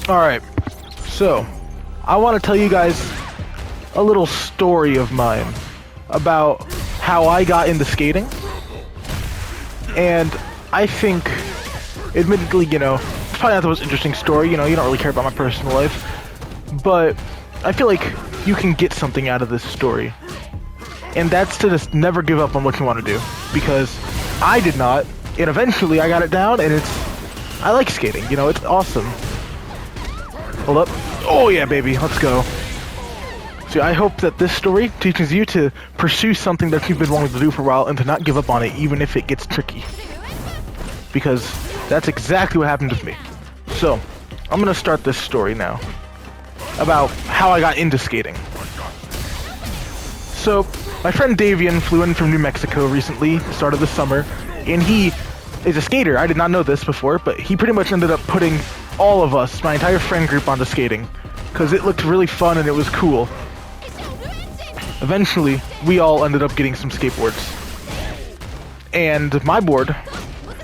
Alright, so I want to tell you guys a little story of mine about how I got into skating. And I think, admittedly, it's probably not the most interesting story, you don't really care about my personal life, but I feel like you can get something out of this story. And that's to just never give up on what you want to do, because I did not, and eventually I got it down, and I like skating, it's awesome. Hold up. Oh yeah, baby, let's go. So I hope that this story teaches you to pursue something that you've been wanting to do for a while and to not give up on it, even if it gets tricky. Because that's exactly what happened with me. So, I'm gonna start this story now about how I got into skating. So, my friend Davian flew in from New Mexico recently, start of the summer, and he is a skater. I did not know this before, but he pretty much ended up putting all of us, my entire friend group, onto skating, because it looked really fun and it was cool. Eventually, we all ended up getting some skateboards. And my board,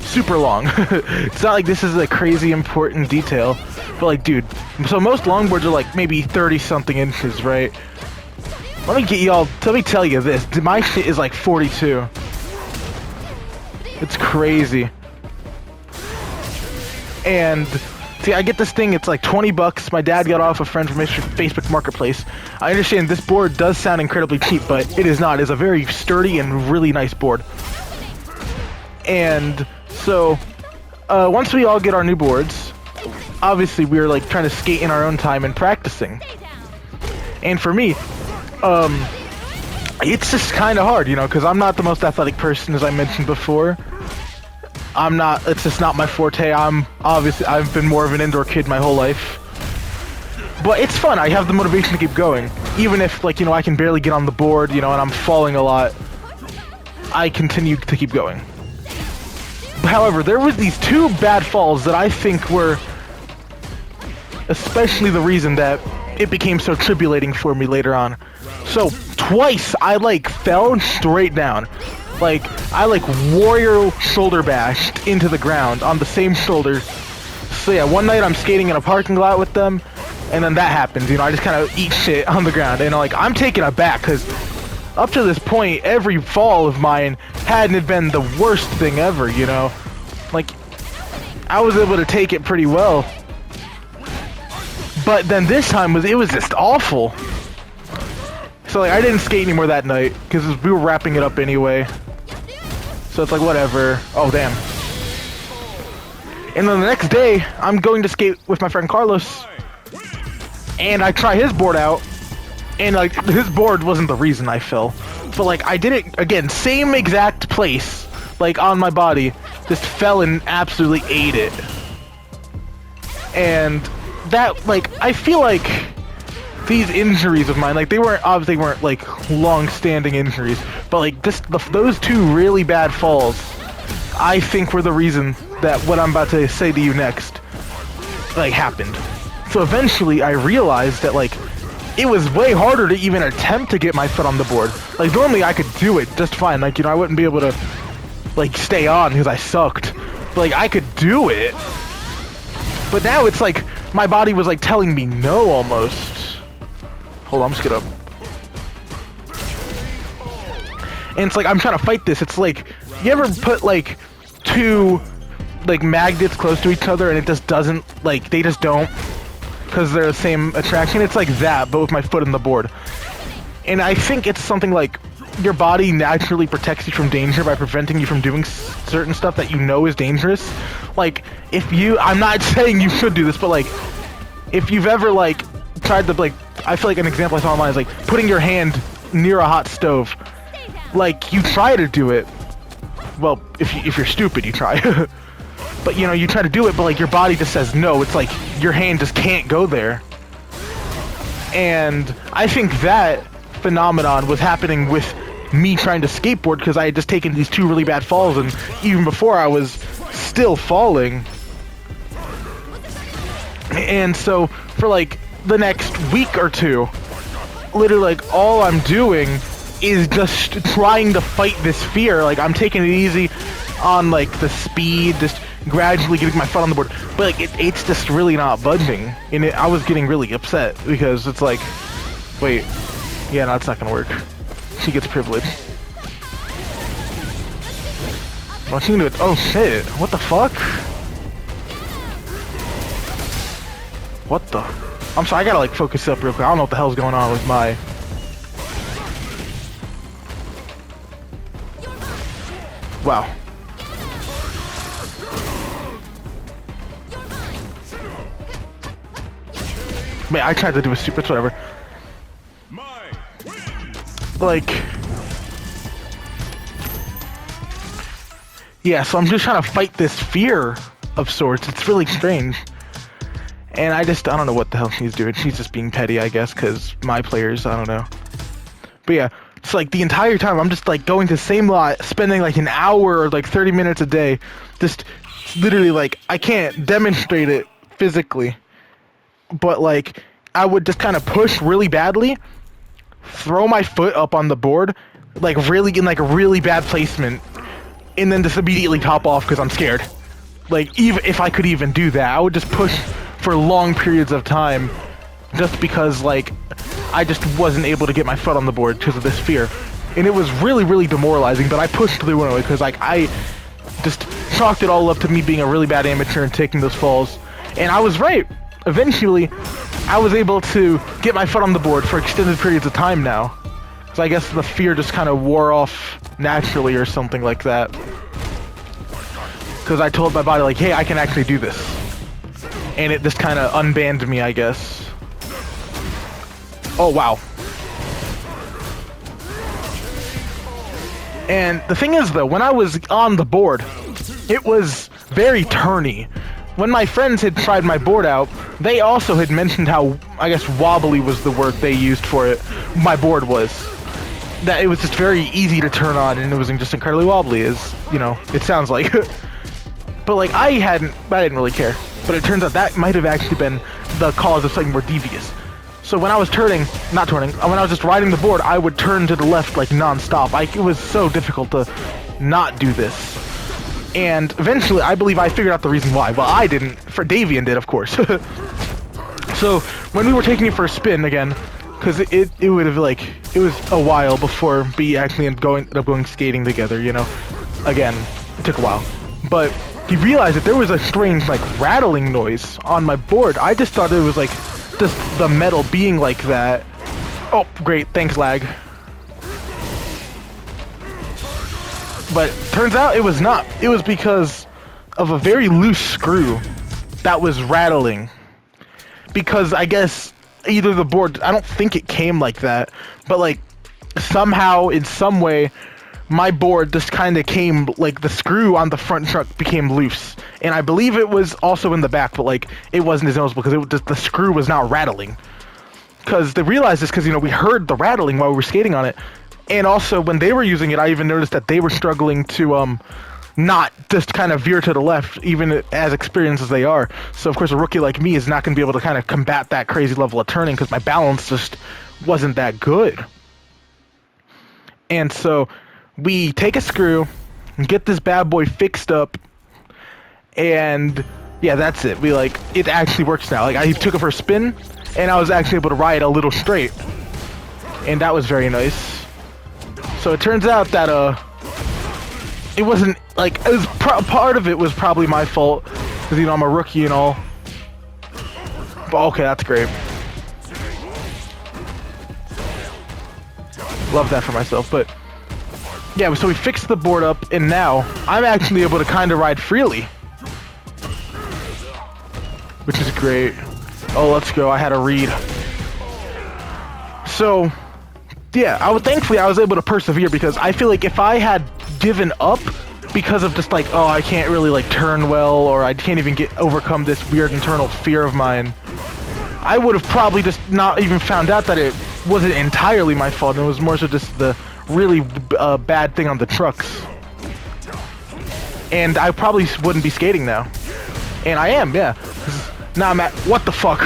super long. It's not like this is a crazy important detail, but like, dude, so most longboards are like maybe 30-something inches, right? Let me tell you this, my shit is like 42. It's crazy. And see, I get this thing, it's like $20. My dad got off a friend from Facebook Marketplace. I understand this board does sound incredibly cheap, but it is not. It's a very sturdy and really nice board. And so, once we all get our new boards, obviously we were like trying to skate in our own time and practicing. And for me, it's just kind of hard, because I'm not the most athletic person, as I mentioned before. It's just not my forte. I've been more of an indoor kid my whole life. But it's fun. I have the motivation to keep going. Even if, I can barely get on the board, and I'm falling a lot, I continue to keep going. However, there was these two bad falls that I think were especially the reason that it became so tribulating for me later on. So, twice I, fell straight down. I warrior shoulder bashed into the ground on the same shoulder. So yeah, one night I'm skating in a parking lot with them, and then that happens, I just kind of eat shit on the ground, and I'm taken aback, because up to this point, every fall of mine hadn't been the worst thing ever, I was able to take it pretty well. But then this time, it was just awful. So, I didn't skate anymore that night, because we were wrapping it up anyway. So it's whatever. Oh, damn. And then the next day, I'm going to skate with my friend Carlos. And I try his board out. And, his board wasn't the reason I fell. But, I did it, again, same exact place, on my body. Just fell and absolutely ate it. And that, I feel like these injuries of mine, they weren't long-standing injuries, but those two really bad falls, I think were the reason that what I'm about to say to you next, happened. So eventually I realized that, it was way harder to even attempt to get my foot on the board. Normally I could do it just fine, I wouldn't be able to, stay on because I sucked. But, I could do it. But now it's my body was, telling me no, almost. Hold on, I'm just gonna... And it's I'm trying to fight this. It's you ever put, two, magnets close to each other and it just doesn't, they just don't? Because they're the same attraction? It's like that, but with my foot on the board. And I think it's something your body naturally protects you from danger by preventing you from doing certain stuff that is dangerous. I'm not saying you should do this, but, if you've ever, tried to, I feel an example I saw online is, putting your hand near a hot stove. You try to do it. Well, if you're stupid, you try. But, you try to do it, but, your body just says no. It's your hand just can't go there. And I think that phenomenon was happening with me trying to skateboard, because I had just taken these two really bad falls, and even before I was still falling. And so, for, the next week or two, literally, all I'm doing is just trying to fight this fear. I'm taking it easy on, the speed, just gradually getting my foot on the board, but like it's just really not budging, and I was getting really upset because it's like, wait, yeah, no, it's not gonna work. She gets privileged. Well, she can do it. Oh shit! What the fuck? What the? I'm sorry, I gotta like focus up real quick. I don't know what the hell's going on with my. Wow. Man, I tried to do a super, it's whatever. Like, yeah, so I'm just trying to fight this fear of sorts. It's really strange. And I don't know what the hell she's doing. She's just being petty, I guess, because my players, I don't know. But yeah, it's like the entire time I'm just like going to the same lot, spending like an hour or like 30 minutes a day. Just literally like, I can't demonstrate it physically. But like, I would just kind of push really badly, throw my foot up on the board, like really in like a really bad placement, and then just immediately top off because I'm scared. Like, even if I could even do that, I would just push for long periods of time just because like I just wasn't able to get my foot on the board because of this fear. And it was really, really demoralizing, but I pushed through anyway because like I just chalked it all up to me being a really bad amateur and taking those falls. And I was right. Eventually, I was able to get my foot on the board for extended periods of time now. So I guess the fear just kind of wore off naturally or something like that. Because I told my body like, hey, I can actually do this. And it just kind of unbanned me, I guess. Oh, wow. And the thing is, though, when I was on the board, it was very turny. When my friends had tried my board out, they also had mentioned how, I guess, wobbly was the word they used for it. My board was. That it was just very easy to turn on, and it was just incredibly wobbly, as, you know, it sounds like. But, like, I didn't really care. But it turns out that might have actually been the cause of something more devious. So when I was when I was just riding the board, I would turn to the left, like, non-stop. It was so difficult to not do this. And eventually, I believe I figured out the reason why. Well, I didn't. Davian did, of course. So, when we were taking it for a spin again, because it would have, like, it was a while before we actually ended up going skating together, you know? Again, it took a while. But he realized that there was a strange, like, rattling noise on my board. I just thought it was, like, just the metal being like that. Oh, great. Thanks, lag. But turns out it was not. It was because of a very loose screw that was rattling. Because I guess either the board, I don't think it came like that, but like somehow in some way my board just kind of came, like the screw on the front truck became loose. And I believe it was also in the back, but like it wasn't as noticeable because it was just, the screw was not rattling. Because they realized this because, you know, we heard the rattling while we were skating on it. And also, when they were using it, I even noticed that they were struggling to not just kind of veer to the left, even as experienced as they are. So, of course, a rookie like me is not going to be able to kind of combat that crazy level of turning because my balance just wasn't that good. And so, we take a screw and get this bad boy fixed up. And, yeah, that's it. It actually works now. Like, I took it for a spin, and I was actually able to ride a little straight. And that was very nice. So it turns out that it wasn't like it was part of it was probably my fault because, you know, I'm a rookie and all. But okay, that's great. Love that for myself. But yeah, so we fixed the board up, and now I'm actually able to kind of ride freely, which is great. Oh, let's go! I had a read. So. Yeah, thankfully I was able to persevere because I feel like if I had given up because of just like, oh, I can't really like turn well, or I can't even overcome this weird internal fear of mine, I would have probably just not even found out that it wasn't entirely my fault. It was more so just the really bad thing on the trucks. And I probably wouldn't be skating now. And I am, yeah. Now I'm at, what the fuck?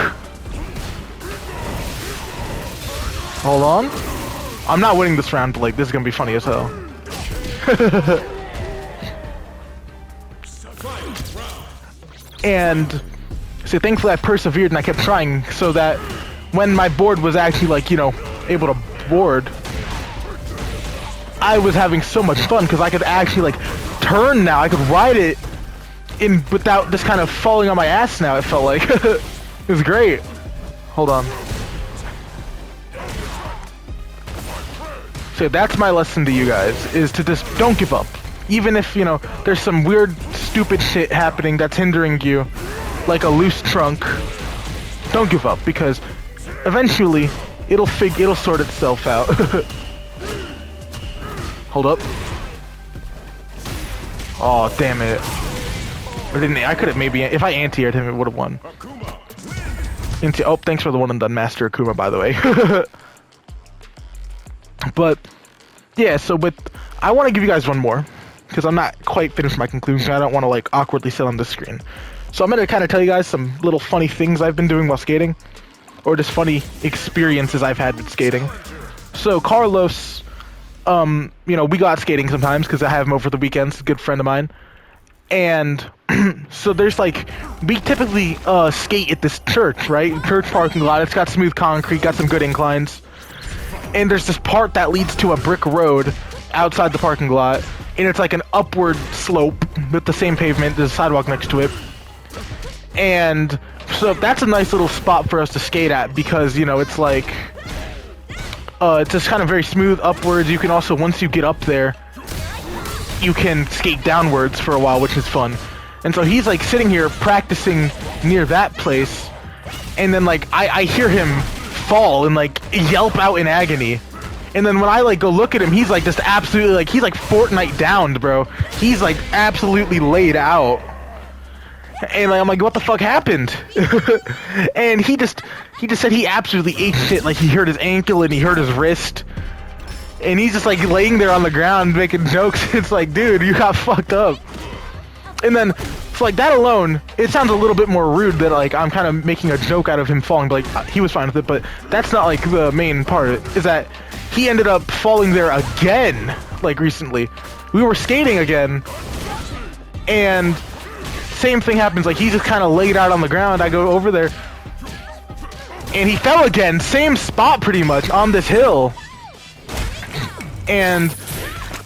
Hold on. I'm not winning this round, but like, this is gonna be funny as hell. And so thankfully I persevered and I kept trying so that when my board was actually like, you know, able to board, I was having so much fun because I could actually like turn now. I could ride it in without just kind of falling on my ass now, it felt like. It was great. Hold on. So that's my lesson to you guys, is to just don't give up. Even if, you know, there's some weird, stupid shit happening that's hindering you, like a loose trunk, don't give up, because eventually it'll sort itself out. Hold up. Oh, damn it. I could have maybe, if I anti-aired him, it would have won. Oh, thanks for the one and done, Master Akuma, by the way. But, yeah, I want to give you guys one more, because I'm not quite finished my conclusion. I don't want to, like, awkwardly sit on this screen. So I'm going to kind of tell you guys some little funny things I've been doing while skating, or just funny experiences I've had with skating. So, Carlos, you know, we go out skating sometimes, because I have him over the weekends, a good friend of mine. And so there's like, we typically skate at this church, right? Church parking lot. It's got smooth concrete, got some good inclines. And there's this part that leads to a brick road outside the parking lot. And it's like an upward slope with the same pavement. There's a sidewalk next to it. And so that's a nice little spot for us to skate at because, you know, it's like, it's just kind of very smooth upwards. You can also, once you get up there, you can skate downwards for a while, which is fun. And so he's like sitting here practicing near that place, and then like I hear him fall and like yelp out in agony. And then when I like go look at him, he's like just absolutely like, he's like Fortnite downed, bro. He's like absolutely laid out. And like, I'm like, what the fuck happened? And he just said he absolutely ate shit. Like he hurt his ankle and he hurt his wrist. And he's just like laying there on the ground making jokes. It's like, dude, you got fucked up. And then, so like that alone, it sounds a little bit more rude that like I'm kind of making a joke out of him falling, but like he was fine with it. But that's not like the main part. Is that he ended up falling there again, like recently. We were skating again, and same thing happens. Like he's just kind of laid out on the ground. I go over there, and he fell again, same spot pretty much on this hill. And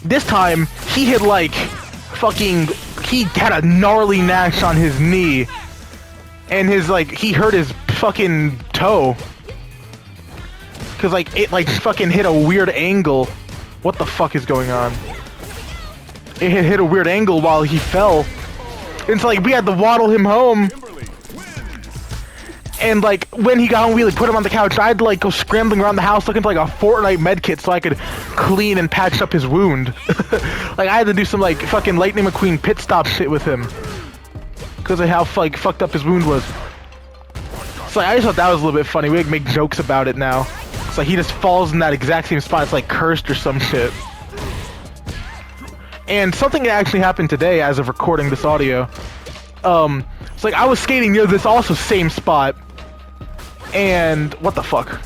this time, he had like, he had a gnarly gnash on his knee. And his like, he hurt his fucking toe. Cause like, it like fucking hit a weird angle. What the fuck is going on? It hit a weird angle while he fell. And so like, we had to waddle him home. And like, when he got home, we like put him on the couch. I had to like go scrambling around the house looking for like a Fortnite medkit so I could clean and patch up his wound. Like I had to do some like fucking Lightning McQueen pit stop shit with him. Because of how like fucked up his wound was. So like, I just thought that was a little bit funny. We like make jokes about it now. It's like he just falls in that exact same spot. It's like cursed or some shit. And something that actually happened today as of recording this audio. It's like I was skating near this also same spot. And what the fuck?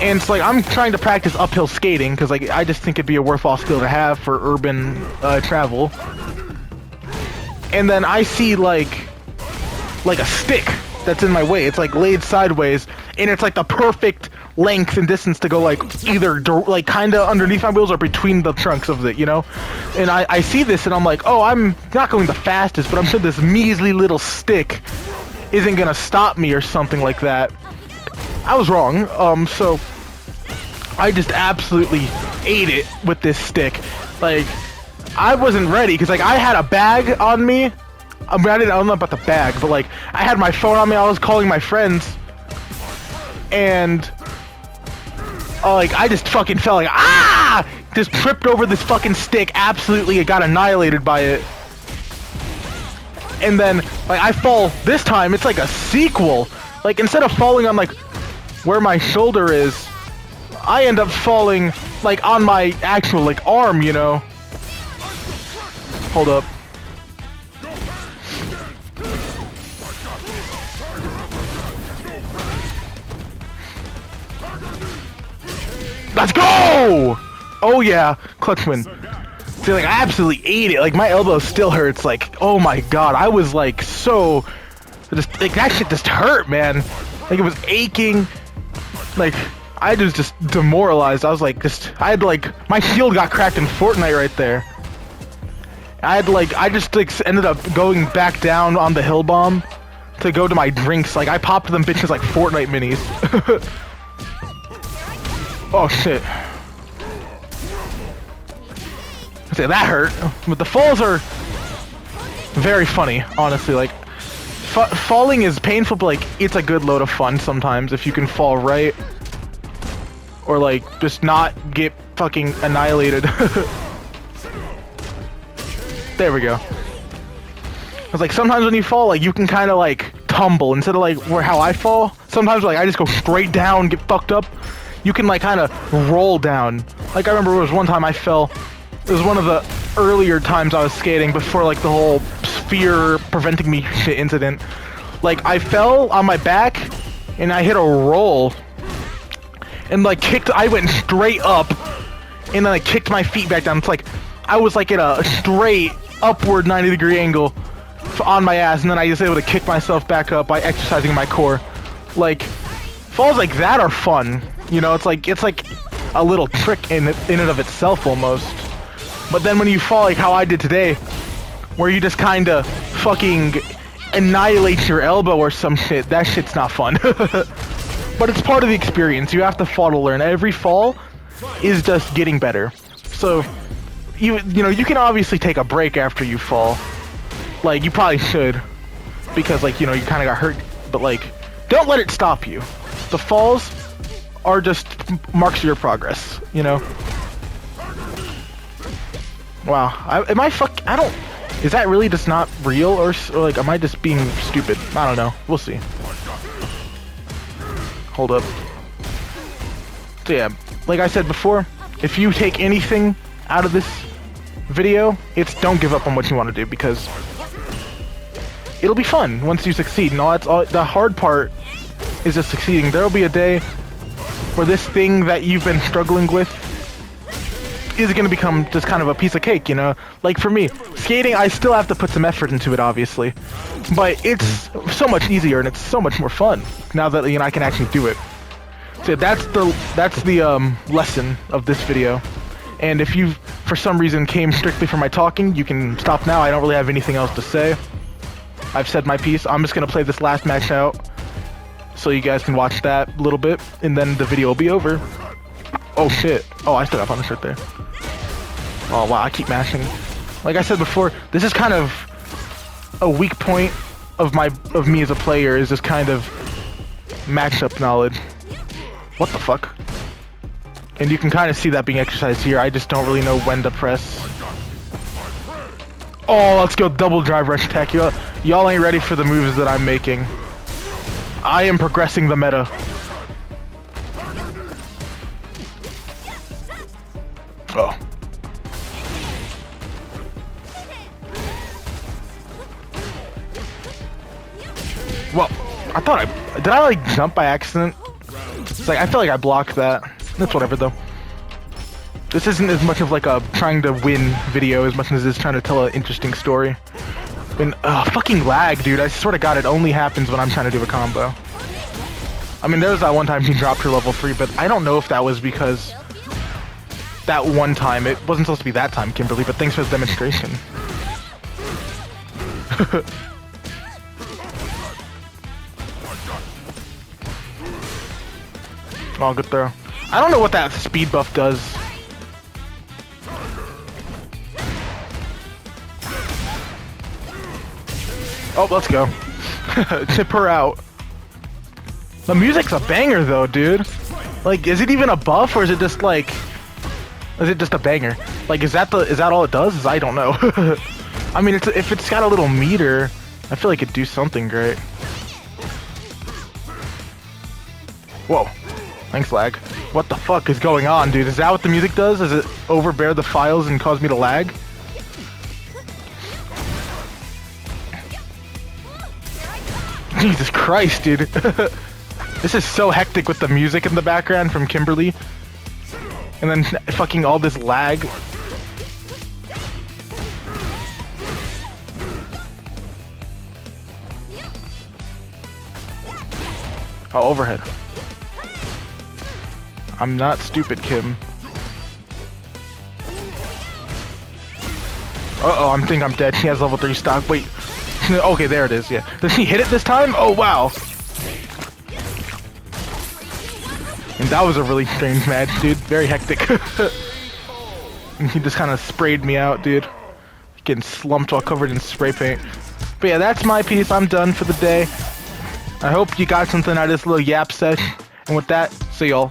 And it's like I'm trying to practice uphill skating because like I just think it'd be a worthwhile skill to have for urban travel. And then I see like a stick that's in my way. It's like laid sideways, and it's like the perfect length and distance to go like either like kind of underneath my wheels or between the trunks of it, you know? And I see this and I'm like, oh, I'm not going the fastest, but I'm sure this measly little stick isn't gonna stop me or something like that. I was wrong. So I just absolutely ate it with this stick. Like, I wasn't ready because like I had a bag on me. I mean, I don't know about the bag, but like I had my phone on me. I was calling my friends, and like I just fucking felt like just tripped over this fucking stick. Absolutely, got annihilated by it. And then, like, I fall this time, it's like a sequel. Like, instead of falling on, like, where my shoulder is, I end up falling, like, on my actual, like, arm, you know? Hold up. Let's go! Oh, yeah. Clutch win. See, like, I absolutely ate it. Like, my elbow still hurts. Like, oh my god, I was like so, just like that shit just hurt, man. Like it was aching. Like I was just demoralized. I was like, I had like my shield got cracked in Fortnite right there. I just like ended up going back down on the hill bomb to go to my drinks. Like I popped them bitches like Fortnite minis. Oh shit. Okay, that hurt. But the falls are very funny, honestly. Like falling is painful, but like it's a good load of fun sometimes if you can fall right or like just not get fucking annihilated. There we go. It's like sometimes when you fall, like you can kind of like tumble instead of like how I fall. Sometimes like I just go straight down, get fucked up. You can like kind of roll down. Like I remember there was one time I fell. It was one of the earlier times I was skating before like the whole sphere preventing me shit incident. Like I fell on my back and I hit a roll and like I went straight up and then I kicked my feet back down. It's like I was like in a straight upward 90-degree angle on my ass, and then I was able to kick myself back up by exercising my core. Like falls like that are fun, you know. It's like a little trick in and of itself almost. But then when you fall like how I did today, where you just kind of fucking annihilate your elbow or some shit, that shit's not fun. But it's part of the experience. You have to fall to learn. Every fall is just getting better. So you know you can obviously take a break after you fall. Like you probably should, because like you know you kind of got hurt. But like don't let it stop you. The falls are just marks of your progress. You know. Wow. I don't. Is that really just not real, or like am I just being stupid? I don't know. We'll see. Hold up. So yeah, like I said before, if you take anything out of this video, it's don't give up on what you want to do, because it'll be fun once you succeed. And all the hard part is just succeeding. There'll be a day where this thing that you've been struggling with is going to become just kind of a piece of cake, you know? Like for me, skating, I still have to put some effort into it, obviously. But it's so much easier and it's so much more fun now that, you know, I can actually do it. So that's the lesson of this video. And if you, for some reason, came strictly for my talking, you can stop now. I don't really have anything else to say. I've said my piece. I'm just going to play this last match out so you guys can watch that a little bit, and then the video will be over. Oh shit. Oh, I still got Punisher right there. Oh wow, I keep mashing. Like I said before, this is kind of a weak point of me as a player, is this kind of matchup knowledge. What the fuck? And you can kind of see that being exercised here. I just don't really know when to press. Oh, let's go double drive rush attack. Y'all ain't ready for the moves that I'm making. I am progressing the meta. Oh. Well, I thought did I like jump by accident? It's like I feel like I blocked that. That's whatever though. This isn't as much of like a trying to win video as much as it's trying to tell an interesting story. And fucking lag, dude. I swear to God, it only happens when I'm trying to do a combo. I mean, there was that one time she dropped her level 3, but I don't know if that was because that one time. It wasn't supposed to be that time, Kimberly, but thanks for the demonstration. Oh, good throw. I don't know what that speed buff does. Oh, let's go. Tip her out. The music's a banger though, dude. Like, is it even a buff, or is it just like... Is it just a banger? Like, is that all it does? I don't know. I mean, if it's got a little meter, I feel like it'd do something great. Whoa. Thanks, lag. What the fuck is going on, dude? Is that what the music does? Does it overbear the files and cause me to lag? Jesus Christ, dude. This is so hectic with the music in the background from Kimberly. And then fucking all this lag. Oh, overhead. I'm not stupid, Kim. Uh-oh, I think I'm dead. He has level 3 stock. Wait. Okay, there it is, yeah. Does he hit it this time? Oh, wow. And that was a really strange match, dude. Very hectic. And he just kind of sprayed me out, dude. Getting slumped while covered in spray paint. But yeah, that's my piece. I'm done for the day. I hope you got something out of this little yap session. And with that, see y'all.